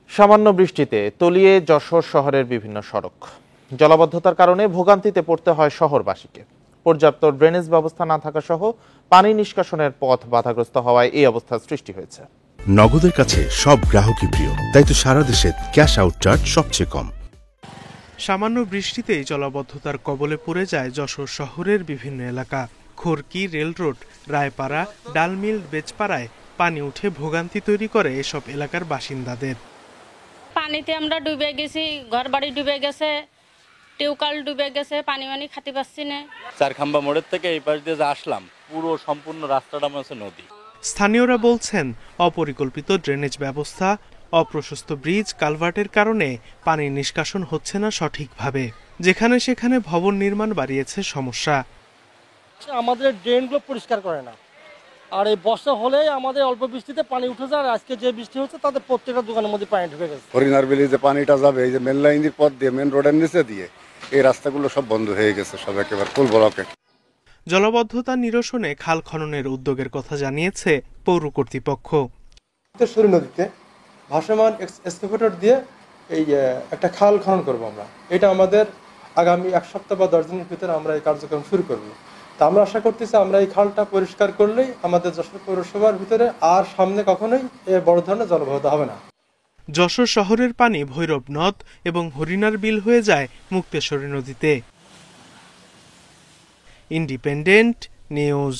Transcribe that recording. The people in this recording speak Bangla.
সামান্য বৃষ্টিতে তলিয়ে যশোর শহরের বিভিন্ন সড়ক। জলাবদ্ধতার কারণে ভোগান্তিতে পড়তে হয় শহরবাসীকে। পর্যাপ্ত ড্রেনেজ ব্যবস্থা না থাকা সহ পানি নিষ্কাশনের পথ বাধাগ্রস্ত হওয়ায় এই অবস্থার সৃষ্টি হয়েছে। নগদের কাছে সব গ্রাহকই প্রিয়, তাই তো সারা দেশে ক্যাশ আউট চার্জ সবচেয়ে কম। সামান্য বৃষ্টিতেই জলাবদ্ধতার কবলে পড়ে যায় যশোর শহরের বিভিন্ন এলাকা। খড়কি, রেল রোড, রায়পাড়া, ডালমিল, বেচপাড়ায় পানি উঠে ভোগান্তি তৈরি করে এসব এলাকার বাসিন্দাদের। পানিতে আমরা ডুবে গেছি, ঘর বাড়ি ডুবে গেছে, টিউবকল ডুবে গেছে, পানি খাতে পাচ্ছি না। চারখাম্বা মোড়ের থেকে এই পাশ দিয়ে আসলাম, পুরো সম্পূর্ণ রাস্তাটা হচ্ছে নদী। স্থানীয়রা বলছেন, অপরিকল্পিত ড্রেনেজ ব্যবস্থা, অপ্রশস্ত ব্রিজ, কালভার্টের কারণে পানি নিষ্কাশন হচ্ছে না সঠিকভাবে। যেখানে সেখানে ভবন নির্মাণ বাড়িয়েছে সমস্যা। আমাদের ড্রেনগুলো পরিষ্কার করে না, আর এই বর্ষা হলে আমাদের অল্প বৃষ্টিতে পানি উঠে যায়। আর আজকে যে বৃষ্টি হচ্ছে তাদের প্রত্যেকটা দোকানের মধ্যে পানি ঢুকে গেছে। হরিণার বিলে যে পানিটা যাবে, এই যে মেন লাইনের পথ দিয়ে, মেন রোডের নিচে দিয়ে, এই রাস্তাগুলো সব বন্ধ হয়ে গেছে, সব একেবারে ফুল ব্লকে। জলাবদ্ধতা নিরসনে খাল খননের উদ্যোগের কথা জানিয়েছে পৌর কর্তৃপক্ষ। মুক্তেশ্বরী নদীতে ভাসমান এক্সকাভেটর দিয়ে এই একটা খাল খনন করব আমরা। এটা আমাদের আগামী 1 সপ্তাহ বা 10 দিনের ভিতরে আমরা এই কার্যক্রম শুরু করব। তা আমরা আশা করতেছি আমরা এই খালটা পরিষ্কার করলেই আমাদের যশোর পৌরসভার ভিতরে আর সামনে কখনোই বড় ধরনের জলাবদ্ধতা হবে না। যশোর শহরের পানি ভৈরব নদ এবং হরিণার বিল হয়ে যায় মুক্তেশ্বরী নদীতে। Independent news.